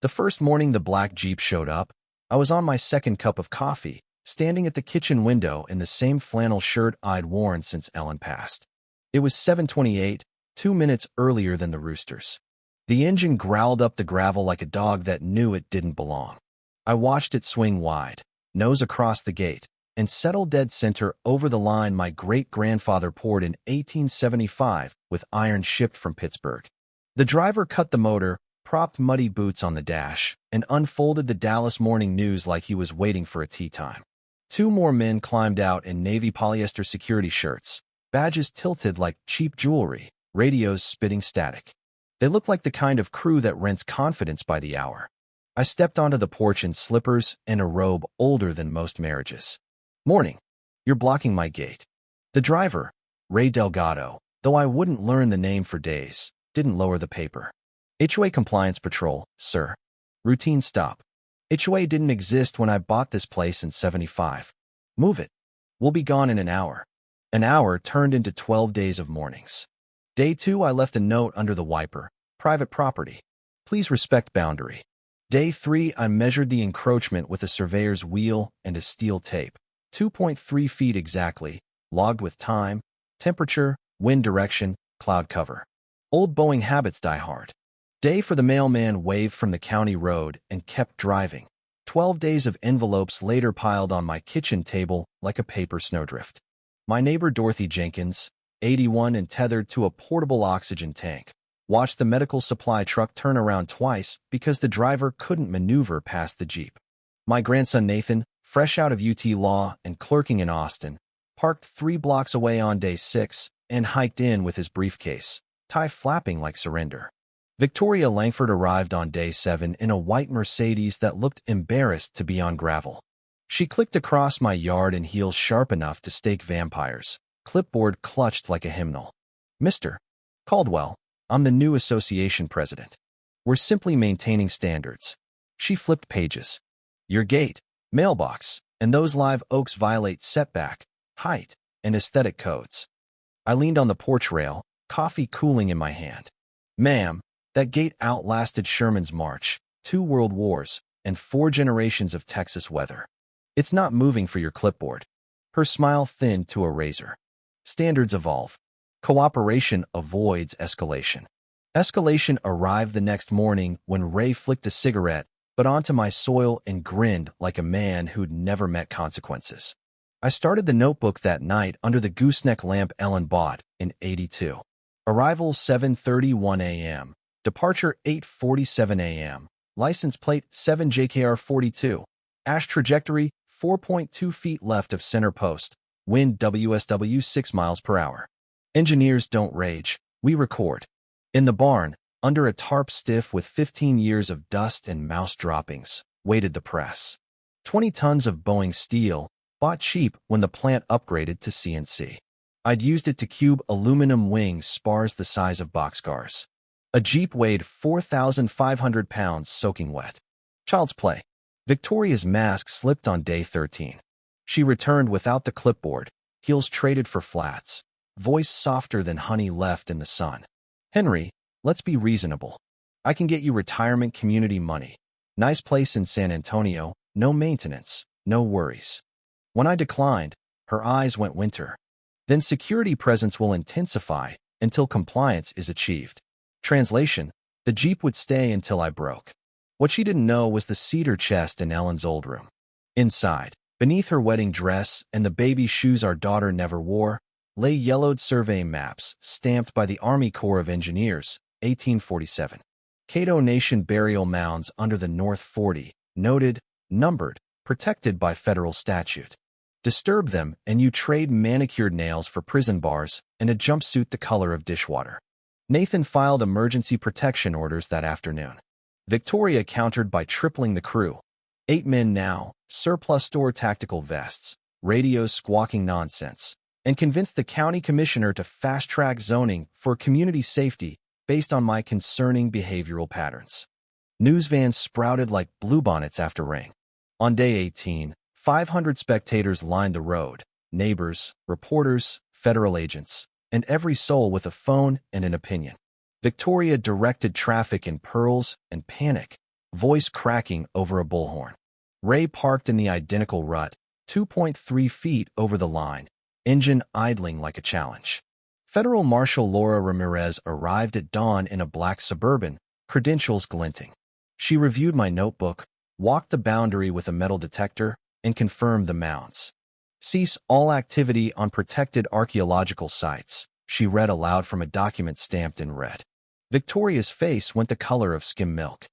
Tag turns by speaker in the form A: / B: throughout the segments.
A: The first morning the black Jeep showed up, I was on my second cup of coffee, standing at the kitchen window in the same flannel shirt I'd worn since Ellen passed. It was 7:28, 2 minutes earlier than the roosters. The engine growled up the gravel like a dog that knew it didn't belong. I watched it swing wide, nose across the gate, and settle dead center over the line my great-grandfather poured in 1875 with iron shipped from Pittsburgh. The driver cut the motor, propped muddy boots on the dash, and unfolded the Dallas Morning News like he was waiting for a tea time. Two more men climbed out in navy polyester security shirts, badges tilted like cheap jewelry, radios spitting static. They looked like the kind of crew that rents confidence by the hour. I stepped onto the porch in slippers and a robe older than most marriages. "Morning. You're blocking my gate." The driver, Ray Delgado, though I wouldn't learn the name for days, didn't lower the paper. "HOA Compliance Patrol, sir. Routine stop. HOA didn't exist when I bought this place in '75. Move it. We'll be gone in an hour." An hour turned into 12 days of mornings. Day 2, I left a note under the wiper. "Private property. Please respect boundary." Day 3, I measured the encroachment with a surveyor's wheel and a steel tape. 2.3 feet exactly, logged with time, temperature, wind direction, cloud cover. Old Boeing habits die hard. Day for the mailman waved from the county road and kept driving. 12 days of envelopes later piled on my kitchen table like a paper snowdrift. My neighbor Dorothy Jenkins, 81 and tethered to a portable oxygen tank, watched the medical supply truck turn around twice because the driver couldn't maneuver past the Jeep. My grandson Nathan, fresh out of UT Law and clerking in Austin, parked 3 blocks away on day 6 and hiked in with his briefcase, tie flapping like surrender. Victoria Langford arrived on day 7 in a white Mercedes that looked embarrassed to be on gravel. She clicked across my yard in heels sharp enough to stake vampires, clipboard clutched like a hymnal. "Mr. Caldwell, I'm the new association president. We're simply maintaining standards." She flipped pages. "Your gate, mailbox, and those live oaks violate setback, height, and aesthetic codes." I leaned on the porch rail, coffee cooling in my hand. "Ma'am, that gate outlasted Sherman's march, 2 world wars, and 4 generations of Texas weather. It's not moving for your clipboard." Her smile thinned to a razor. "Standards evolve. Cooperation avoids escalation." Escalation arrived the next morning when Ray flicked a cigarette, but onto my soil and grinned like a man who'd never met consequences. I started the notebook that night under the gooseneck lamp Ellen bought in '82. Arrival 7:31 a.m. Departure 8:47 a.m. License plate 7JKR42. Ash trajectory 4.2 feet left of center post. Wind WSW 6 miles per hour. Engineers don't rage. We record. In the barn, under a tarp stiff with 15 years of dust and mouse droppings, waited the press. 20 tons of Boeing steel, bought cheap when the plant upgraded to CNC. I'd used it to cube aluminum wing spars the size of boxcars. A Jeep weighed 4,500 pounds soaking wet. Child's play. Victoria's mask slipped on day 13. She returned without the clipboard, heels traded for flats, voice softer than honey left in the sun. "Henry, let's be reasonable. I can get you retirement community money. Nice place in San Antonio, no maintenance, no worries." When I declined, her eyes went winter. "Then security presence will intensify until compliance is achieved." Translation, the Jeep would stay until I broke. What she didn't know was the cedar chest in Ellen's old room. Inside, beneath her wedding dress and the baby shoes our daughter never wore, lay yellowed survey maps stamped by the Army Corps of Engineers, 1847. Caddo Nation burial mounds under the North 40, noted, numbered, protected by federal statute. Disturb them and you trade manicured nails for prison bars and a jumpsuit the color of dishwater. Nathan filed emergency protection orders that afternoon. Victoria countered by tripling the crew. 8 men now, surplus store tactical vests, radios squawking nonsense, and convinced the county commissioner to fast-track zoning for community safety based on my concerning behavioral patterns. News vans sprouted like bluebonnets after rain. On day 18, 500 spectators lined the road, neighbors, reporters, federal agents, and every soul with a phone and an opinion. Victoria directed traffic in pearls and panic, voice cracking over a bullhorn. Ray parked in the identical rut, 2.3 feet over the line, engine idling like a challenge. Federal Marshal Laura Ramirez arrived at dawn in a black Suburban, credentials glinting. She reviewed my notebook, walked the boundary with a metal detector, and confirmed the mounds. Cease all activity on protected archaeological sites, she read aloud from a document stamped in red. Victoria's face went the color of skim milk.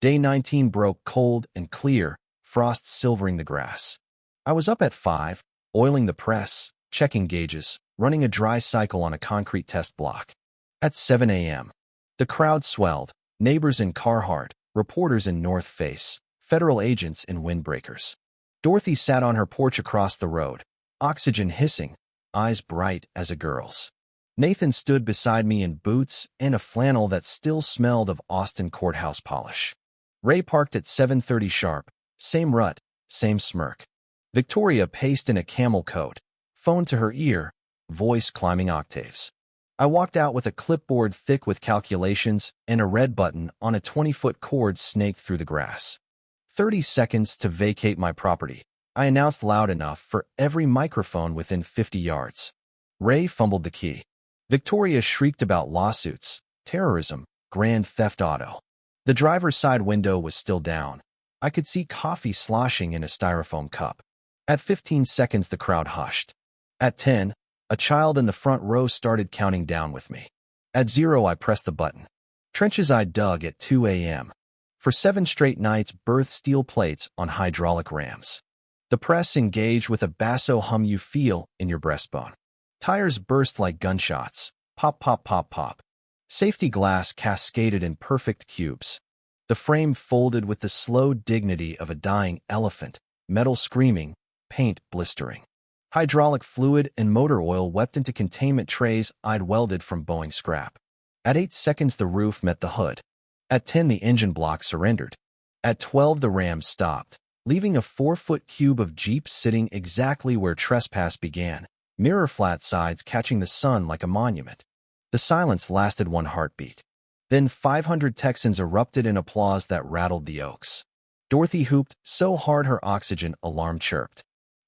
A: Day 19 broke cold and clear, frost silvering the grass. I was up at 5, oiling the press, checking gauges, running a dry cycle on a concrete test block. At 7 a.m., the crowd swelled, neighbors in Carhartt, reporters in North Face, federal agents in windbreakers. Dorothy sat on her porch across the road, oxygen hissing, eyes bright as a girl's. Nathan stood beside me in boots and a flannel that still smelled of Austin courthouse polish. Ray parked at 7:30 sharp, same rut, same smirk. Victoria paced in a camel coat, phone to her ear, voice climbing octaves. I walked out with a clipboard thick with calculations and a red button on a 20-foot cord snaked through the grass. 30 seconds to vacate my property, I announced loud enough for every microphone within 50 yards. Ray fumbled the key. Victoria shrieked about lawsuits, terrorism, grand theft auto. The driver's side window was still down. I could see coffee sloshing in a styrofoam cup. At 15 seconds, the crowd hushed. At 10, a child in the front row started counting down with me. At 0, I pressed the button. Trenches I dug at 2 a.m. For 7 straight nights, berthed steel plates on hydraulic rams. The press engaged with a basso hum you feel in your breastbone. Tires burst like gunshots. Pop, pop, pop, pop. Safety glass cascaded in perfect cubes. The frame folded with the slow dignity of a dying elephant, metal screaming, paint blistering. Hydraulic fluid and motor oil wept into containment trays I'd welded from Boeing scrap. At 8 seconds, the roof met the hood. At 10, the engine block surrendered. At 12, the ram stopped, leaving a 4-foot cube of Jeep sitting exactly where trespass began, mirror-flat sides catching the sun like a monument. The silence lasted 1 heartbeat. Then 500 Texans erupted in applause that rattled the oaks. Dorothy hooped so hard her oxygen alarm chirped.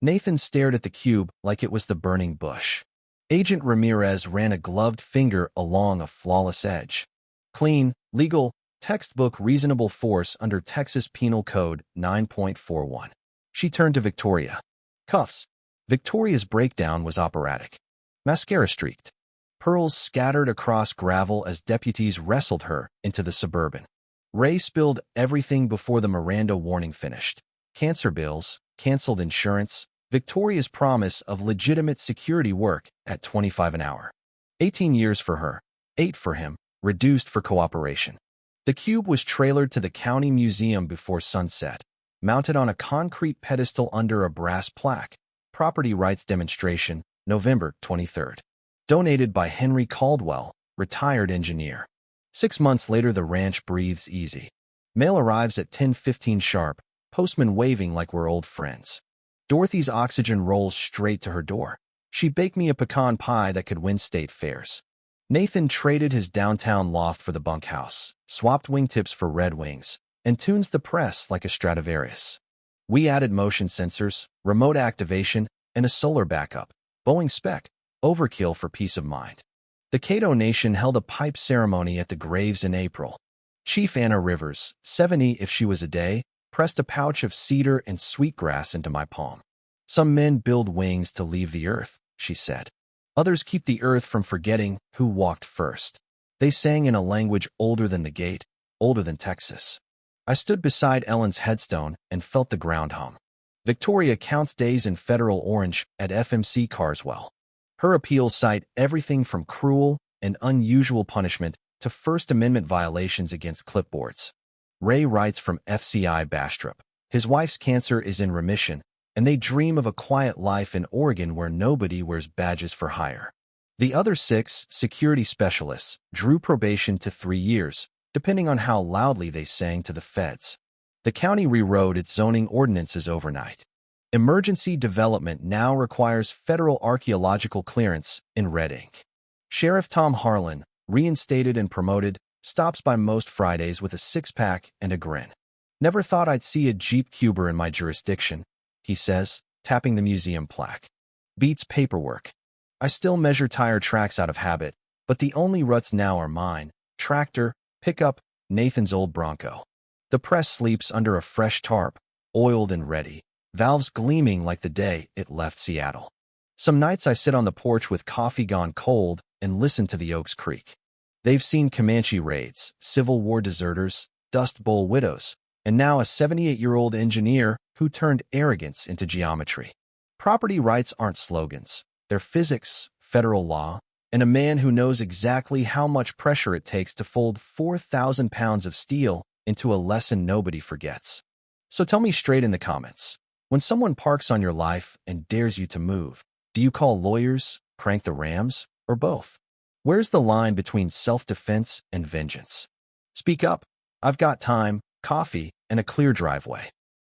A: Nathan stared at the cube like it was the burning bush. Agent Ramirez ran a gloved finger along a flawless edge. Clean, legal, textbook reasonable force under Texas Penal Code 9.41. She turned to Victoria. Cuffs. Victoria's breakdown was operatic. Mascara streaked. Pearls scattered across gravel as deputies wrestled her into the Suburban. Ray spilled everything before the Miranda warning finished. Cancer bills, canceled insurance, Victoria's promise of legitimate security work at $25 an hour. 18 years for her, 8 for him, reduced for cooperation. The cube was trailered to the county museum before sunset, mounted on a concrete pedestal under a brass plaque. Property rights demonstration, November 23rd. Donated by Henry Caldwell, retired engineer. 6 months later, the ranch breathes easy. Mail arrives at 10:15 sharp, postman waving like we're old friends. Dorothy's oxygen rolls straight to her door. She baked me a pecan pie that could win state fairs. Nathan traded his downtown loft for the bunkhouse, swapped wingtips for Red Wings, and tunes the press like a Stradivarius. We added motion sensors, remote activation, and a solar backup. Boeing spec, overkill for peace of mind. The Cato Nation held a pipe ceremony at the graves in April. Chief Anna Rivers, 70 if she was a day, pressed a pouch of cedar and sweetgrass into my palm. Some men build wings to leave the earth, she said. Others keep the earth from forgetting who walked first. They sang in a language older than the gate, older than Texas. I stood beside Ellen's headstone and felt the ground hum. Victoria counts days in federal orange at FMC Carswell. Her appeals cite everything from cruel and unusual punishment to First Amendment violations against clipboards. Ray writes from FCI Bastrop. His wife's cancer is in remission, and they dream of a quiet life in Oregon where nobody wears badges for hire. The other 6 security specialists drew probation to 3 years, depending on how loudly they sang to the feds. The county rewrote its zoning ordinances overnight. Emergency development now requires federal archaeological clearance in red ink. Sheriff Tom Harlan, reinstated and promoted, stops by most Fridays with a 6-pack and a grin. Never thought I'd see a Jeep Cuber in my jurisdiction, he says, tapping the museum plaque. Beats paperwork. I still measure tire tracks out of habit, but the only ruts now are mine: tractor, pickup, Nathan's old Bronco. The press sleeps under a fresh tarp, oiled and ready, valves gleaming like the day it left Seattle. Some nights I sit on the porch with coffee gone cold and listen to the Oaks creak. They've seen Comanche raids, Civil War deserters, Dust Bowl widows, and now a 78-year-old engineer who turned arrogance into geometry. Property rights aren't slogans. They're physics, federal law, and a man who knows exactly how much pressure it takes to fold 4,000 pounds of steel into a lesson nobody forgets. So tell me straight in the comments, when someone parks on your life and dares you to move, do you call lawyers, crank the Rams, or both? Where's the line between self-defense and vengeance? Speak up. I've got time, coffee, and a clear driveway.